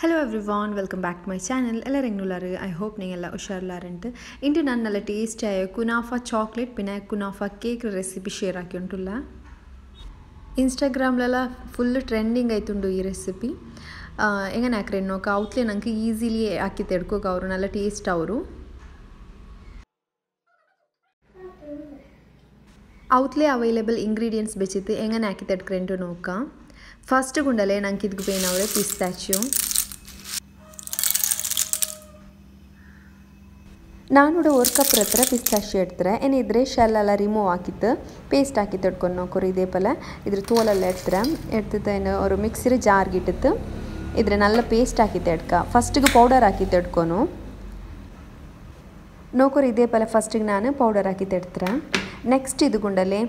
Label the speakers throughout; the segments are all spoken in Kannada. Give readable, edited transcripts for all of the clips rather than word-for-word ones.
Speaker 1: Hello everyone, welcome back to my channel. I hope you all are Indu nan nalla taste kunafa chocolate pinna kunafa cake recipe share akiyuntulla. Instagram lala full trending aitundu ee recipe. Engane akre noka outle nanku easily aki tedkoga avaru nalla taste avaru. Outle available ingredients bechittu engane aki tedkrento noka. First gundale nanku idku peinavre pistachio. ನಾನೂಡ 1 cup ಹತ್ರ ಪಿಸ್ತಾಶಿಯೋ ಎಡ್ತಾರೆ ಏನಿದ್ರೆ ಶೆಲ್ ಎಲ್ಲ ರಿಮೂವ್ ಹಾಕಿತ್ತು ಪೇಸ್ಟ್ ಹಾಕಿ ತಡ್ಕೊಂಡು ನೋಕರು ಇದೇ ಪಲ ಇದ್ರ ತೋಲೆಲ್ಲ ಎಡ್ತಿತ್ತು ஒரு மிக்ஸில ಜಾರ್ಗೆ ಇಟ್ಟಿತ್ತು ಇದ್ರೆ நல்ல ಪೇಸ್ಟ್ ಹಾಕಿ ತಡ್ಕ ಫಸ್ಟ್ಗೆ ಪೌಡರ್ ಹಾಕಿ ತಡ್ಕೊನು ನೋಕರು ಇದೇ ಪಲ ಫಸ್ಟ್ಗೆ ನಾನು ಪೌಡರ್ ಹಾಕಿ ತಡ್ತಾರೆ ನೆಕ್ಸ್ಟ್ ಇದು ಗುಂಡಲೆ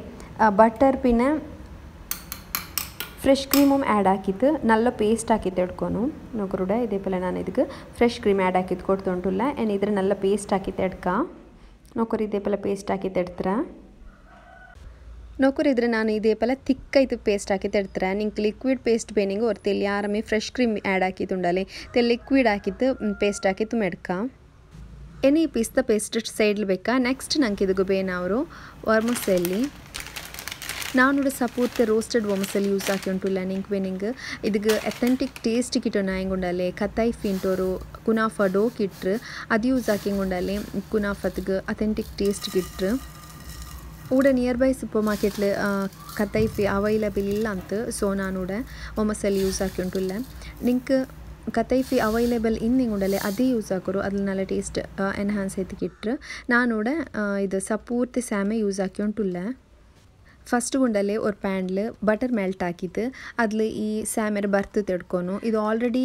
Speaker 1: ಬಟರ್ ಪಿನ ಫ್ರೆಶ್ ಕ್ರೀಮು ಆ್ಯಡ್ ಹಾಕಿತ್ತು ನಲ್ಲ ಪೇಸ್ಟ್ ಹಾಕಿತ್ತು ಎಡ್ಕೊನು ನೋಕರುಡ ಇದೇ ಪಲ ನಾನು ಇದಕ್ಕೆ ಫ್ರೆಶ್ ಕ್ರೀಮ್ ಆ್ಯಡ್ ಹಾಕಿತ್ತು ಕೊಡ್ತೊಂಟುಲ್ಲ ಏನಿದ್ರೆ ನಲ್ಲ ಪೇಸ್ಟ್ ಹಾಕಿತ್ತು ಎಡ್ಕ ನೋಕರು ಇದೇ ಪಲ ಪೇಸ್ಟ್ ಹಾಕಿತ್ತು ಎಡ್ತಾರೆ ನೋಕರು ಇದ್ರೆ ನಾನು ಇದೇ ಪಲ ತಿಕ್ಕೈತು ಪೇಸ್ಟ್ ಹಾಕಿತ್ತು ಎಡ್ತಾರೆ ನಿಂಗೆ ಲಿಕ್ವಿಡ್ ಪೇಸ್ಟ್ ಬೇನಿಂಗು ಅವ್ರು ತೆಲ್ಲಿ ಆರಾಮಿ ಫ್ರೆಶ್ ಕ್ರೀಮ್ ಆ್ಯಡ್ ಹಾಕಿತ್ತು ಉಂಡಲ್ಲಿ ತೆಲ್ಲಿ ಲಿಕ್ವಿಡ್ ಹಾಕಿತ್ತು ಪೇಸ್ಟ್ ಹಾಕಿತ್ತು ಮೆಡ್ಕ ಏನಿ ಪಿಸ್ತಾ ಪೇಸ್ಟ್ ಸೈಡ್ಲಿ ಬೇಕಾ ನೆಕ್ಸ್ಟ್ ನಂಗೆ ಇದಕ್ಕೆ ಬೇನವರು ವರ್ಮಸೆಲ್ಲಿ ನಾನು ಸಪೂರ್ತಿ ರೋಸ್ಟೆಡ್ ವೊಮಸಲ್ಲಿ ಯೂಸ್ ಹಾಕಿ ಉಂಟುಲ್ಲ ನಿಂಗೆ ಬೇನಿಂಗ್ ಇದಕ್ಕೆ ಅಥೆಂಟಿಕ್ ಟೇಸ್ಟ್ ಕಿಟ್ಟೋಣ ಹೆಂಗುಂಡಲೆ ಕತಾಯಿ ಫಿಂಟೋರು ಕುನಾಫಾ ಡೋ ಕಿಟ್ರು ಅದು ಯೂಸ್ ಹಾಕಿಂಗುಂಡಲೆ ಕುನಾಫತ್ಗೆ ಅಥೆಂಟಿಕ್ ಟೇಸ್ಟ್ ಕಿಟ್ರು ಊಡ ನಿಯರ್ ಬೈ ಸೂಪರ್ ಮಾರ್ಕೆಟ್ಲು ಕತಾಯಿ ಫಿ ಅವೈಲಬಲ್ ಇಲ್ಲ ಅಂತ ಸೊ ನಾನು ವೊಮಸಲ್ಲಿ ಯೂಸ್ ಹಾಕಿ ಉಂಟುಲ್ಲ ನಿಂಗೆ ಕತಾಯಿ ಫಿ ಅವೈಲೇಬಲ್ ಇನ್ನಿಂಗುಂಡಲೆ ಅದೇ ಯೂಸ್ ಹಾಕೋರು ಅದ್ರಲ್ಲಿ നല്ല ಟೇಸ್ಟ್ ಎನ್ಹಾನ್ಸ್ ಐತಿ ಕಿಟ್ರು ನಾನು ಇದು ಸಪೂರ್ತಿ ಸ್ಯಾಮೆ ಯೂಸ್ ಹಾಕಿ ಉಂಟುಲ್ಲ ಫಸ್ಟ್ ಗುಂಡಲ್ಲೇ ஒரு ಪ್ಯಾನ್ಲ್ ಬಟರ್ ಮೆಲ್ಟ್ ಹಾಕಿತ್ತು ಅದ್ಲಿ ಈ ಸ್ಯಾಮೆರ ಬರ್ತು ತೆಡ್ಕೊನು ಇದು ಆಲ್ರೆಡಿ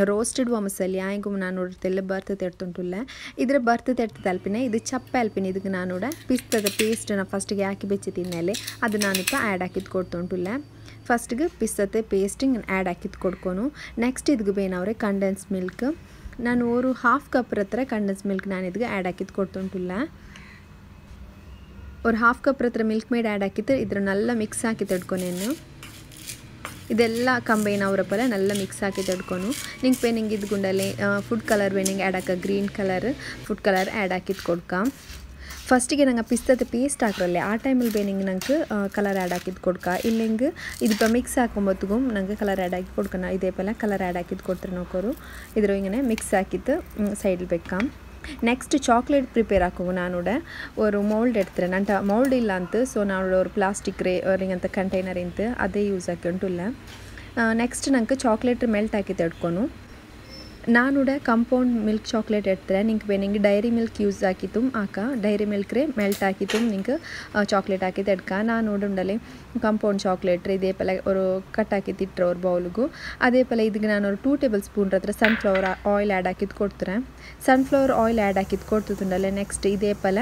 Speaker 1: ರೋಸ್ಟೆಡ್ ವೊಮಸಲ್ಲಿ ಆಯ್ಗು ನಾನು ನೋಡ್ತೆಲ್ಲ ಬರ್ತು ತೆಡ್ತುಂಟುಲ್ಲ ಇದ್ರ ಬರ್ತು ತೆಡ್ತು ತಲ್ಪಿನ ಇದು ಚಪ್ಪೆ ಅಲ್ಪಿನ ಇದಕ್ಕೆ ನಾನು ಪಿಸ್ತದ ಪೇಸ್ಟನ್ನು ಫಸ್ಟಿಗೆ ಹಾಕಿ ಬೆಚ್ಚಿ ತಿನ್ನಲೆ ಅದು ನಾನಿಪ್ಪ ಆ್ಯಡ್ ಹಾಕಿದ್ದು ಕೊಡ್ತುಂಟುಲ್ಲ ಫಸ್ಟ್ಗೆ ಪಿಸ್ತತೆ ಪೇಸ್ಟಿಂಗ್ ಆ್ಯಡ್ ಹಾಕಿದ್ದು ಕೊಡ್ಕೊನು ನೆಕ್ಸ್ಟ್ ಇದಕ್ಕೆ ಬೇನವ್ರೆ ಕಂಡೆನ್ಸ್ ಮಿಲ್ಕ್ ನಾನು ಒಂದು ಹಾಫ್ ಕಪ್ ಹತ್ರ ಕಂಡೆನ್ಸ್ ಮಿಲ್ಕ್ ನಾನು ಇದಕ್ಕೆ ಆ್ಯಡ್ ಹಾಕಿದ್ದು ಕೊಡ್ತುಂಟುಲ್ಲ ஒரு ಹಾಫ್ ಕಪ್ ಹತ್ರ ಮಿಲ್ಕ್ ಮೇಡ್ ಆ್ಯಡ್ ಹಾಕಿತ್ತು ಇದ್ರ ನಲ್ಲ ಮಿಕ್ಸ್ ಹಾಕಿ ತಡ್ಕೊನೇನು ಇದೆಲ್ಲ ಕಂಬೈನ್ ಅವರ ಪರ ನಲ್ಲ ಮಿಕ್ಸ್ ಹಾಕಿ ತಡ್ಕೊನು ನಿಂಗೆ ಬೇನಿಂಗ್ ಇದು ಗುಂಡಲ್ಲಿ ಫುಡ್ ಕಲರ್ ಬೇನಿಂಗ್ ಆ್ಯಡ್ ಹಾಕ green colour food colour add ಹಾಕಿದ್ದು ಕೊಡ್ಕ ಫಸ್ಟಿಗೆ ನಂಗೆ ಪಿಸ್ತದ ಪೇಸ್ಟ್ ಹಾಕ್ರಲ್ಲೇ ಆ ಟೈಮಲ್ಲಿ ಬೇನಿಂಗ್ ನಂಗೆ ಕಲರ್ ಆ್ಯಡ್ ಹಾಕಿದ್ದು ಕೊಡ್ಕ ಇಲ್ಲಿಂಗೆ ಇದು ಮಿಕ್ಸ್ ಹಾಕೊಂಬತ್ತಿಗೂ ನಂಗೆ ಕಲರ್ ಆ್ಯಡ್ ಹಾಕಿ ಕೊಡ್ಕನ ಇದೇ ಪಲ ಕಲರ್ ಆ್ಯಡ್ ಹಾಕಿದ್ದು ಕೊಡ್ತಾರೆ ನೋಕೋರು ಇದ್ರ ಹಿಂಗೆ ಮಿಕ್ಸ್ ಹಾಕಿತ್ತು ಸೈಡ್ ಬೇಕಾ ನೆಕ್ಸ್ಟ್ ಚಾಕ್ಲೇಟ್ ಪ್ರಿಪೇರ್ ಹಾಕುವು ನಾನು ஒரு ಮೌಲ್ಡ್ ಎಡ್ತಾರೆ ನಂಟ ಮೌಲ್ಡ್ ಇಲ್ಲ ಅಂತ ಸೊ ನಾನು ஒரு ಪ್ಲಾಸ್ಟಿಕ್ ರೇ ಹಿಂಗಂತ ಕಂಟೈನರ್ ಇಂತ ಅದೇ ಯೂಸ್ ಹಾಕಿ ಉಂಟುಲ್ಲ ನೆಕ್ಸ್ಟ್ ನಂಗೆ ಚಾಕ್ಲೇಟ್ ಮೆಲ್ಟ್ ಹಾಕಿ ತಡ್ಕೊನು ನಾನು ಕಂಪೌಂಡ್ ಮಿಲ್ಕ್ ಚಾಕ್ಲೇಟ್ ಎಡ್ತಾರೆ ನಿಂಗೆ ಡೈರಿ ಮಿಲ್ಕ್ ಯೂಸ್ ಹಾಕಿತ್ತು ಆಕ ಡೈರಿ ಮಿಲ್ಕ್ ರೇ ಮೆಲ್ಟ್ ಹಾಕಿತ್ತು ನಿಂಗೆ ಚಾಕ್ಲೇಟ್ ಹಾಕಿ ತಡ್ಕ ನಾನು ಉಂಡಲೆ ಕಂಪೌಂಡ್ ಚಾಕ್ಲೇಟ್ ಇದೇ ಪಲ ಒಂದು ಕಟ್ ಹಾಕಿ ತಿಟ್ರೆ ಅವ್ರ ಬೌಲ್ಗೂ ಅದೇ ಪಲ ಇದಕ್ಕೆ ನಾನು ಒಂದು 2 ಟೇಬಲ್ ಸ್ಪೂನ್ ಹತ್ರ ಸನ್ಫ್ಲವರ್ ಆಯಿಲ್ ಆ್ಯಡ್ ಹಾಕಿದ್ದು ಕೊಡ್ತಾರೆ ಸನ್ಫ್ಲವರ್ ಆಯಿಲ್ ಆ್ಯಡ್ ಹಾಕಿದ್ದು ಕೊಡ್ತುಂಡಲೆ ನೆಕ್ಸ್ಟ್ ಇದೇ ಪಲ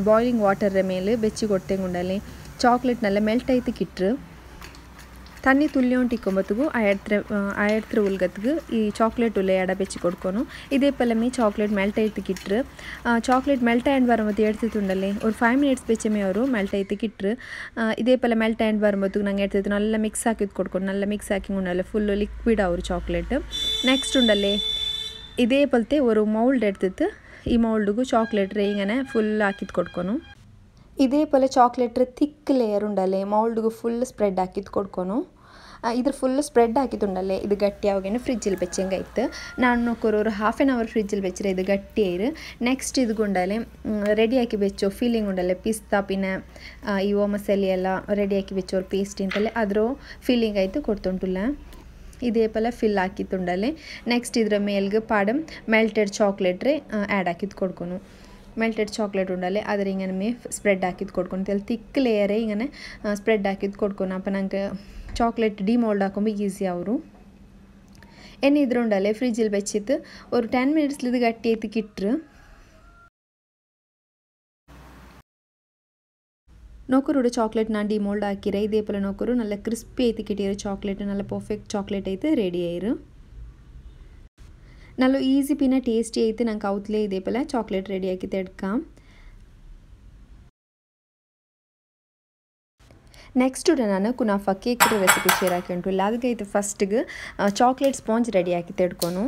Speaker 1: ಬಾಯ್ಲಿಂಗ್ ವಾಟರ್ ಮೇಲೆ ಬೆಚ್ಚಿ ಕೊಟ್ಟೆಂಗುಂಡಲೆ ಚಾಕ್ಲೇಟ್ನೆಲ್ಲ ಮೆಲ್ಟ್ ಐತಿ ಕಿಟ್ರು ತಣ್ಣಿ ತುಳ್ಳಿಯೋಂಟು ಇಕ್ಕೊಂಬತ್ತಿಗೂ ಆಯಡ್ತ್ರ ಉಲ್ಗತ್ಗೆ ಈ ಚಾಕ್ಲೇಟ್ ಉಲ್ಲೆ ಎಡ ಬೆಚ್ಚಿ ಕೊಡ್ಕೊನು ಇದೇ ಪಲ ಮೀ ಚಾಕ್ಲೇಟ್ ಮೆಲ್ಟ್ ಐತಿ ಕಿಟ್ರು ಚಾಕ್ಲೇಟ್ ಮೆಲ್ಟ್ ಆ್ಯಂಡ್ ಬರುம்போದು ಎಡ್ತಿತ್ತುಂಡಲ್ಲಿ ಒಂದು 5 ಮಿನಿಟ್ಸ್ ಬೆಚ್ಚಮೆ ಅವರು ಮೆಲ್ಟ್ ಐತಿ ಕಿಟ್ರು ಇದೇ ಪಲ ಮೆಲ್ಟ್ ಆ್ಯಂಡ್ ಬರುம்போದು ನಂಗೆ ಎಡ್ತಿತ್ತು ನಲ್ಲ ಮಿಕ್ಸ್ ಹಾಕಿದ್ದು ಕೊಡ್ಕೊಂಡು ನಲ್ಲ ಮಿಕ್ಸ್ ಹಾಕಿ ಉಂಡಲ್ಲ ಫುಲ್ಲು ಲಿಕ್ವಿಡ್ ಅವರು ಚಾಕ್ಲೇಟ್ ನೆಕ್ಸ್ಟ್ ಉಂಡಲ್ಲಿ ಇದೇ ಪಲ್ತೆ ಒಂದು ಮೌಲ್ಡ್ ಎಡ್ತಿತ್ತು ಈ ಮೌಲ್ಡ್ಗೂ ಚಾಕ್ಲೇಟ್ ರೇ ಹಿಂಗನೆ ಫುಲ್ ಹಾಕಿದ್ದು ಕೊಡ್ಕೊನು ಇದೇ ಪಲ ಚಾಕ್ಲೇಟ್ ಥಿಕ್ ಲೇಯರ್ ಉಂಡಲ್ಲೇ ಮೌಲ್ಡ್ಗೂ ಫುಲ್ ಸ್ಪ್ರೆಡ್ ಹಾಕಿದ್ದು ಕೊಡ್ಕೊನು ಇದ್ರ ಫುಲ್ ಸ್ಪ್ರೆಡ್ ಹಾಕಿತ್ತುಂಡಲ್ಲೇ ಇದು ಗಟ್ಟಿ ಆವಾಗೇನು ಫ್ರಿಜ್ಜಲ್ಲಿ ಬೆಚ್ಚಂಗಾಯ್ತು ನಾನು ನೋಕೋರು ಹಾಫ್ ಆನ್ ಅವರ್ ಫ್ರಿಜ್ಜಲ್ಲಿ ಬೆಚ್ಚರೆ ಇದು ಗಟ್ಟಿ ಐರು ನೆಕ್ಸ್ಟ್ ಇದು ಗುಂಡಲೆ ರೆಡಿ ಹಾಕಿ ಬೆಚ್ಚೋ ಫೀಲಿಂಗ್ ಉಂಡಲ್ಲೇ ಪಿಸ್ತಾ ಪಿನ ಈ ಓಮಸಲ್ಲಿ ಎಲ್ಲ ರೆಡಿ ಹಾಕಿ ಬೆಚ್ಚೋರು ಪೇಸ್ಟ್ ಅಂತಲೇ ಅದ್ರ ಫೀಲಿಂಗ್ ಆಯಿತು ಕೊಡ್ತುಂಟುಲ್ಲ ಇದೇ ಪಲ ಫಿಲ್ ಹಾಕಿತ್ತುಂಡಲ್ಲೇ ನೆಕ್ಸ್ಟ್ ಇದ್ರ ಮೇಲ್ಗೆ ಪಾಡಮ್ ಮೆಲ್ಟೆಡ್ ಚಾಕ್ಲೇಟ್ ರೇ ಆ್ಯಡ್ ಹಾಕಿದ್ದು ಕೊಡ್ಕೊನು ಮೆಲ್ಟೆಡ್ ಚಾಕ್ಲೇಟ್ ಉಂಡಲ್ಲೇ ಅದ್ರ ಹಿಂಗೆ ಮೇ ಸ್ಪ್ರೆಡ್ ಹಾಕಿದ್ದು ಕೊಡ್ಕೊಂಡು ತೆಲ್ ತಿಕ್ ಲೇಯರೇ ಹಿಂಗೆ ಸ್ಪ್ರೆಡ್ ಹಾಕಿದ್ದು ಕೊಡ್ಕೊನು ಅಪ್ಪ ನಂಗೆ ಚಾಕ್ಲೇಟ್ ಡಿಮೋಲ್ಡ್ ಹಾಕೊಂಬ ಈಸಿ ಅವರು ಏನಿದ್ರು ಉಂಡಲ್ಲೇ ಫ್ರಿಜ್ಜಲ್ಲಿ ಬೆಚ್ಚಿತ್ತು ಒಂದು 10 ಮಿನಿಟ್ಸ್ಲಿದ್ದು ಗಟ್ಟಿ ಐತಿ ಕಿಟ್ರು ನೋಕರು ಚಾಕ್ಲೇಟ್ ನಾನು ಡಿಮೋಲ್ಡ್ ಹಾಕಿರೆ ಇದೇ ಪಲ ನೋಕರು ನಲ್ಲ ಕ್ರಿಸ್ಪಿ ಐತಿ ಕಿಟ್ಟಿರೋ ಚಾಕ್ಲೇಟ್ ನಲ್ಲ ಪರ್ಫೆಕ್ಟ್ ಚಾಕ್ಲೇಟ್ ಐತೆ ರೆಡಿ ಆಯ್ರು ನಲ್ಲ ಈಸಿ ಪಿನ ಟೇಸ್ಟಿ ಐತೆ ನಂಗೆ ಅವತ್ತಲೇ ಇದೇ ಪಲ ಚಾಕ್ಲೇಟ್ ರೆಡಿ ಹಾಕಿ ತಡ್ಕ ನೆಕ್ಸ್ಟ್ ನಾನು ಕುನಾಫಾ ಕೇಕ್ ರೆಸಿಪಿ ಶೇರ್ ಹಾಕಿ ಉಂಟು ಅದಕ್ಕೆ ಫಸ್ಟ್ಗೆ ಚಾಕ್ಲೇಟ್ ಸ್ಪಾಂಜ್ ರೆಡಿ ಹಾಕಿ ತೆಡ್ಕೊನು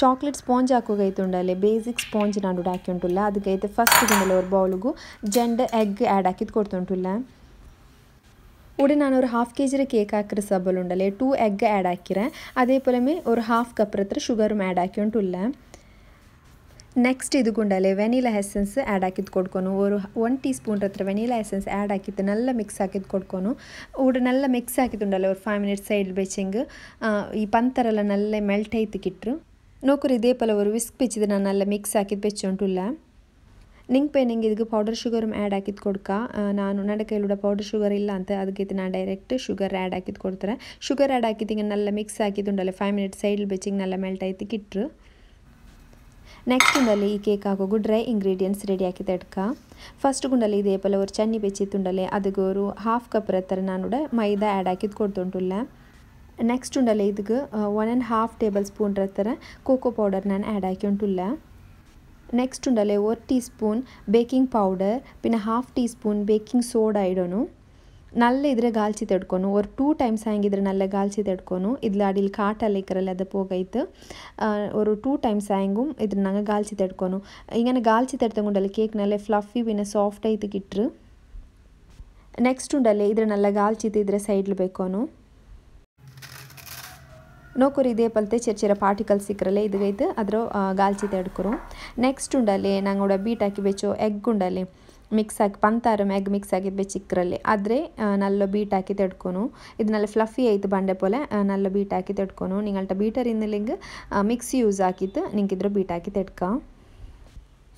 Speaker 1: ಚಾಕ್ಲೇಟ್ ಸ್ಪಾಂಜ್ ಹಾಕೋಗೈತುಂಡಲ್ಲಿ ಬೇಸಿಕ್ ಸ್ಪಾಂಜ್ ನಾನು ಹಾಕಿ ಉಂಟುಲ್ಲ ಅದಕ್ಕೆ ಫಸ್ಟ್ ಗುಂಡಲ್ಲಿ ಒಂದು ಬೌಲ್ಗೂ ಜಂಡ್ ಎಗ್ ಆ್ಯಡ್ ಹಾಕಿದ್ದು ಕೊಡ್ತುಂಟುಲ್ಲ उड़े नान और हाफ केजी केक हाकिर सबल उंडले 2 एग ऐड हाकिरें अदे पोले और हाफ कप रत्र शुगर ऐड हाकि उंटुल्ले नेक्स्ट इदुकुंडले वेनिला एसेंस ऐड हाकिद कोड्कोनु और 1 टीस्पून रत्र वेनिला एसेंस ऐड हाकिद नल्ल मिक्स हाकिद कोड्कोनु उड नल्ल मिक्स हाकिदुंडले और 5 मिनट्स सैड बेचिंग ई पंतरल नल्ल मेल्ट आयित्तिकिट्रु नोकुर इदे पोले और विस्क बेचिद नल्ल मिक्स हाकिद बेच्चुंटुल्ले निंगे निंगे पौडर शुगर ऐड हाकिद कोड्क नानु नन्न कैलूड पौडर शुगर इल्ल अंत अदक्के नानु डायरेक्ट शुगर ऐड हाकिद कोड्तारे शुगर ऐड हाकिद नल्ल मिक्स हाकिदुंडले 5 मिनट्स सैड बेचिंग नल्ल मेल्ट आयित्तिकिट्रु नेक्स्ट उंडले ई केक हाकोगु ड्रೈ इंग्रीडियंट्स रेडी हाकि तड़क फस्ट गुंडले इदे पोले और चन्नी बेच्चित्तुंडले अदक्के और हाफ कप रत्तर नानुड मैदा ऐड हाकिद कोड्तुंटुल्ले नेक्स्ट उंडले इदक्के 1.5 टेबल स्पून रत्तर कोको पौडर नानु ऐड हाकि उंटुल्ले नेक्स्ट उंडले 1 टीस्पून बेकिंग पौडर पिन half teaspoon baking soda इडोनु null इधर गाल्ची तड़कोनु और 2 टाइम्स हैंगिद्रे नल्ल गाल्ची तड़कोनु इदल अडिल काटल इकरल अद पोगैत और 2 टाइम्स हैंगुम इधर नंग गाल्ची तड़कोनु इंगने गाल्ची तड़तगुंडले केक नल्ले फ्लफी पिन सॉफ्ट आयित्तु किट्रु नेक्स्ट उंडले इधर नल्ल गाल्ची इधर सैडल बेकोनु नोकुर इदे पलते चिर पार्टिकल्स इकरले इदगैते अदर गाल्ची तड़कोरु नेक्स्ट उंडले नंगोड बीट हाकि बेचो एग उंडले मिक्स हाकि पंतारम एग मिक्स हाकि बेचिक्करले आदरे नल्ल बीट हाकि तड़कोनु इदु नल्ल फ्लफी आयित्तु बंडे पोले नल्ल बीट हाकि तड़कोनु निंगल्ट बीटर इंदलिंग मिक्सी यूस हाकित्तु निंगे इदर बीट हाकि तड़क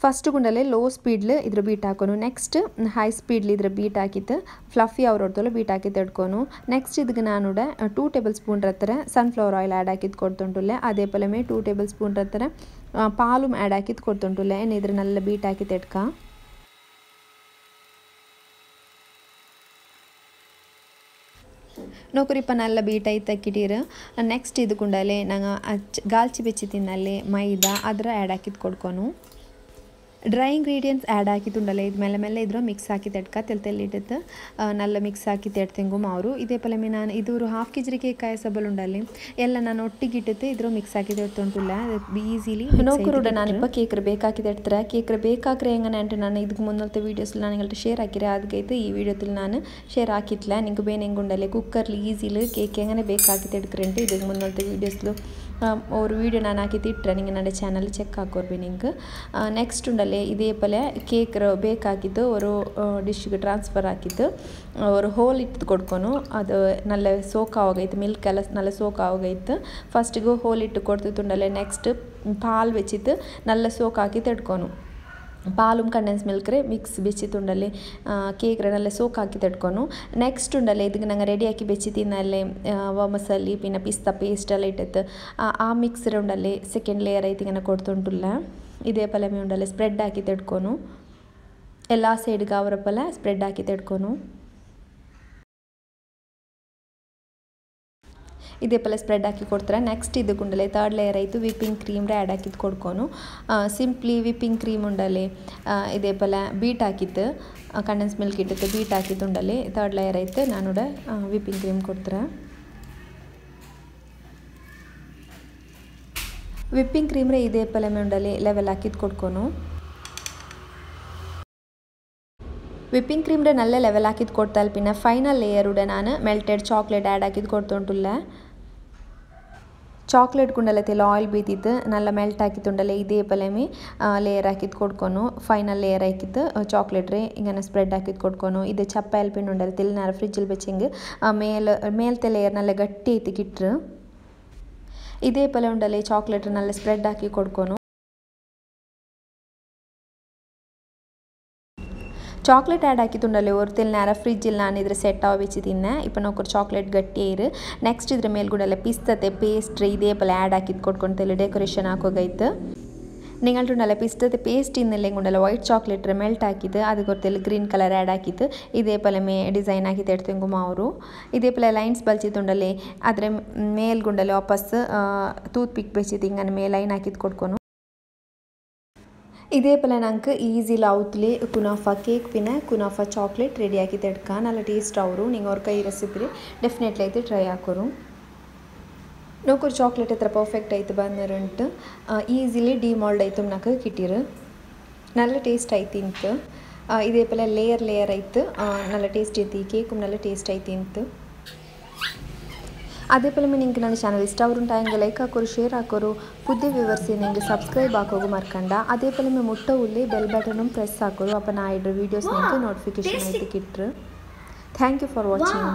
Speaker 1: फस्ट गुंडले लो स्पीड इधर बीट हाकोनु नेक्स्ट हाई स्पीड इधर बीट हाकित्तु फ्लफी आवरोडतोले बीट हाकि तड़कोनु नेक्स्ट इदक्के नानुड 2 टेबल स्पून रत्तर सनफ्लवर ऑयल ऐड हाकिद कोड्तुंटुल्ले अदे पोले 2 टेबल स्पून रत्तर पालुम ऐड हाकिद कोड्तुंटुल्ले इधर नल्ल बीट हाकि तड़क नोकुरी नल्ल बीट आयित्तक्किटीर नेक्स्ट इदुकुंडले नांग गाल्ची बेच्ची तिन्नल्ले मैदा अदर ऐड हाकिद कोड्कोनु ड्रೈ ಇಂಗ್ರೀಡಿಯೆಂಟ್ಸ್ ಆ್ಯಡ್ ಹಾಕಿತ್ತುಂಡಲ್ಲ ಇದು ಮೆಲ್ಲ ಮೆಲ್ಲ ಇದ್ರು ಮಿಕ್ಸ್ ಹಾಕಿ ತಡ್ಕ ತೆಲ್ತೆಲ್ಲಿಟ್ಟು ನಲ್ಲ ಮಿಕ್ಸ್ ಹಾಕಿ ತೆಡ್ತೆಂಗು ಮಾವರು ಇದೇ ಪಲೆ ನಾನು ಇದು ഒരു ಹಾಫ್ ಕೆಜಿ ಕೇಕ್ ಕಾಯಸಬಲ್ ಉಂಡಲ್ಲಿ ಎಲ್ಲ ನಾನು ಒಟ್ಟಿಗೆ ಇಟ್ಟಿತ್ತು ಇದ್ರು ಮಿಕ್ಸ್ ಹಾಕಿ ತೆಡ್ತುಂಟುಲ್ಲ ಈಸಿಲಿ ನೋಕುರುಡ ನಾನಿಪ್ಪ ಕೇಕ್ರ ಬೇಕಾಕಿ ತೆಡ್ತಾರೆ ಕೇಕ್ರ ಬೇಕಾಕ್ರೆ ಹೆಂಗನೆ ಅಂತ ನಾನು ಇದಕ್ಕೆ ಮುನ್ನಲ್ತೆ ವೀಡಿಯೋಸ್ ನಾನು ನಿങ്ങളുടെ ಶೇರ್ ಹಾಕಿರೆ ಅದಕ್ಕೆ ಈ ವಿಡಿಯೋದಲ್ಲಿ ನಾನು ಶೇರ್ ಹಾಕಿತ್ಲ ನಿಂಗೆ ಬೇನೆ ಹೆಂಗುಂಡಲ್ಲಿ ಕುಕ್ಕರ್ಲಿ ಈಸಿಲಿ ಕೇಕ್ ಹೆಂಗನೆ ಬೇಕಾಕಿ ತೆಡ್ಕ್ರೆ ಅಂತ ಇದಕ್ಕೆ ಮುನ್ನಲ್ತೆ ವೀಡಿಯೋಸ್ಲು और वीडियो ನಾನು ಹಾಕಿಟ್ಟಿಟ್ರೆ ನಿಮಗೆ ನನ್ನ ಚಾನಲ್ ಚೆಕ್ ಹಾಕೋರ್ಬಿ ನಿಂಗೆ ನೆಕ್ಸ್ಟ್ ಉಂಡಲ್ಲಿ ಇದೇ ಪಲೆ ಕೇಕ್ ಬೇಕಾಗಿದ್ದು ஒரு ಡಿಶ್ಗೆ ಟ್ರಾನ್ಸ್ಫರ್ ಹಾಕಿದ್ದು ஒரு ಹೋಲ್ ಇಟ್ಟು ಕೊಡ್ಕೊನು ಅದು ನಲ್ಲ ಸೋಕ್ ಆಗೋಗೈತೆ ಮಿಲ್ಕ್ ಎಲ್ಲ ನಲ್ಲ ಸೋಕ್ ಆಗೋಗೈತೆ ಫಸ್ಟಿಗೆ ಹೋಲ್ ಇಟ್ಟು ಕೊಡ್ತಿತ್ತುಂಡಲ್ಲೇ ನೆಕ್ಸ್ಟ್ ಪಾಲ್ ಬೆಚ್ಚಿತ್ತು ನಲ್ಲ ಸೋಕ್ ಹಾಕಿ ತಡ್ಕೊನು पालुम कंडेन्स मिल्क रे मिक्स बेच्चितुंडल्ले केक रे नल्ले सोक हाकि तड्कोनु नेक्स्ट उंडल्ले इदक्के नंगे रेडी हाकि बेच्ची तिन्नल्ले वमसल्ली पिन पिस्ता पेस्ट एल्ल इट्टु आ मिक्स रे उंडल्ले सेकेंड लेयर ऐति इंगने कोड्तुंटुल्ले इदे पले मे उंडल्ले स्प्रेड हाकि तड्कोनु एल्ला सैड गे आवरे पले स्प्रेड हाकि तड्कोनु इदे पले स्प्रेड हाकि कोड्तारे नेक्स्ट इदुकुंडले थर्ड लेयर आयितु विपिंग क्रीम रे ऐड हाकिद कोड्कोनु सिंपली विपिंग क्रीम उंडले इदे पले बीट हाकिद्दु कंडेन्स मिल्क इट्टु बीट हाकिद्दुंडले थर्ड लेयर आयितु नानुड विपिंग क्रीम कोड्तारे विपिंग क्रीम रे इदे पले मे उंडले लेवल हाकिद कोड्कोनु विपिंग क्रीम रे नल्ले लेवल हाकिद कोड्ताल पिन फाइनल लेयर उडे नानु मेल्टेड चॉकलेट ऐड हाकिद कोड्तुंटुल्ले ಚಾಕ್ಲೇಟ್ ಗುಂಡಲತೆಲ್ಲ ಆಯಿಲ್ ಬೀತಿದ್ದು ನಲ್ಲ ಮೆಲ್ಟ್ ಹಾಕಿತ್ತುಂಡಲೆ ಇದೇ ಪಲೆಮಿ ಲೇಯರ್ ಹಾಕಿದ್ದು ಕೊಡ್ಕೊನು ಫೈನಲ್ ಲೇಯರ್ ಹಾಕಿದ್ದು ಚಾಕ್ಲೇಟ್ ರೇ ಹಿಂಗನೆ ಸ್ಪ್ರೆಡ್ ಹಾಕಿದ್ದು ಕೊಡ್ಕೊನು ಇದು ಚಪ್ಪ ಎಲ್ಪಿಂಡು ಉಂಡಲೆ ತೆಲ್ನಾರ ಫ್ರಿಜ್ಜಲ್ಲಿ ಬೆಚ್ಚಂಗೆ ಮೇಲ್ತೆ ಲೇಯರ್ ನಲ್ಲ ಗಟ್ಟಿ ಐತಿ ಕಿಟ್ರು ಇದೇ ಪಲೆ ಉಂಡಲೆ ಚಾಕ್ಲೇಟ್ ನಲ್ಲ ಸ್ಪ್ರೆಡ್ ಹಾಕಿ ಕೊಡ್ಕೊನು चॉकलेट ऐड हाकितुंडले और तेलनार फ्रिज नान इधर सेट आव वेच्ची तिन्ने इप्पु नोकर चॉकलेट गट्टी इरु नेक्स्ट इधर मेलुगुडले पिस्ते पेस्ट इदे पले ऐड हाकिद कोट्कोंडु तेल डेकोरेशन हाकोगैते निंगल्टुंडले पिस्ते पेस्ट इन्नल्ले गुंडले व्हाइट चॉकलेट मेल्ट हाकिद्दु अदक्के ओर तेल ग्रीन कलर ऐड हाकिद्दु इदे पले मे डिजाइन हाकि तेड्तेंगु मावरु इदे पले लाइन्स बल्चितुंडले अदर मेल गुंडले वापस टूथ पिक बेच्चिदु इंगने मे लाइन हाकिद कोट्कोनु ಇದೇ ಪಲ ನಂಗೆ ಈಸಿ ಲಾವುತ್ಲಿ ಕುನಾಫಾ ಕೇಕ್ ಪಿನ ಕುನಾಫಾ ಚಾಕ್ಲೇಟ್ ರೆಡಿ ಆಗಿ ತೆಡ್ಕ നല്ല ಟೇಸ್ಟ್ ಅವರು നിങ്ങൾ ಅವ್ರ ಕೈ ರೆಸಿಪಿ ಡೆಫಿನೆಟ್ಲಿ ಆಯ್ತು ಟ್ರೈ ಹಾಕೋರು ನೋಕೂರು ಚಾಕ್ಲೇಟ್ ಹತ್ರ ಪರ್ಫೆಕ್ಟ್ ಆಯ್ತು ಬಂದರುಂಟು ಈಸಿಲಿ ಡಿಮಾಲ್ಡ್ ಆಯ್ತು ನನಗೆ ಕಿಟ್ಟಿರು നല്ല ಟೇಸ್ಟ್ ಆಯ್ತು ಇಂತು ಇದೇ ಪಲ ಲೇಯರ್ ಆಯ್ತು നല്ല ಟೇಸ್ಟ್ ಐತಿ ಕೇಕು നല്ല ಟೇಸ್ಟ್ ಆಯ್ತು ಇಂತು അതേപോലെ നിങ്ങൾക്ക് ನನ್ನ ಚಾನಲ್ ಇಷ್ಟ ಅವರುಂಟಾയെങ്കിൽ ಲೈಕ್ ಹಾಕೋರು ಶೇರ್ ಹಾಕೋರು പുതിയ വ്യൂവേഴ്സ് നിങ്ങൾക്ക് സബ്സ്ക്രൈബ് ആക്കുക മറക്കണ്ട അതേപോലെ മുട്ട ഉള്ളി ಬೆಲ್ ಬಟನ್ ಪ್ರೆಸ್ ಹಾಕೋರು ಅಪ್ಪ ನಾ ಇಡ್ರ ವೀಡಿಯೋಸ್ ನಿಮಗೆ ನೋಟಿಫಿಕೇಶನ್ ಆಯ್ತು ಕಿಟ್ರು ಥ್ಯಾಂಕ್ ಯು ಫಾರ್ ವಾಚಿಂಗ್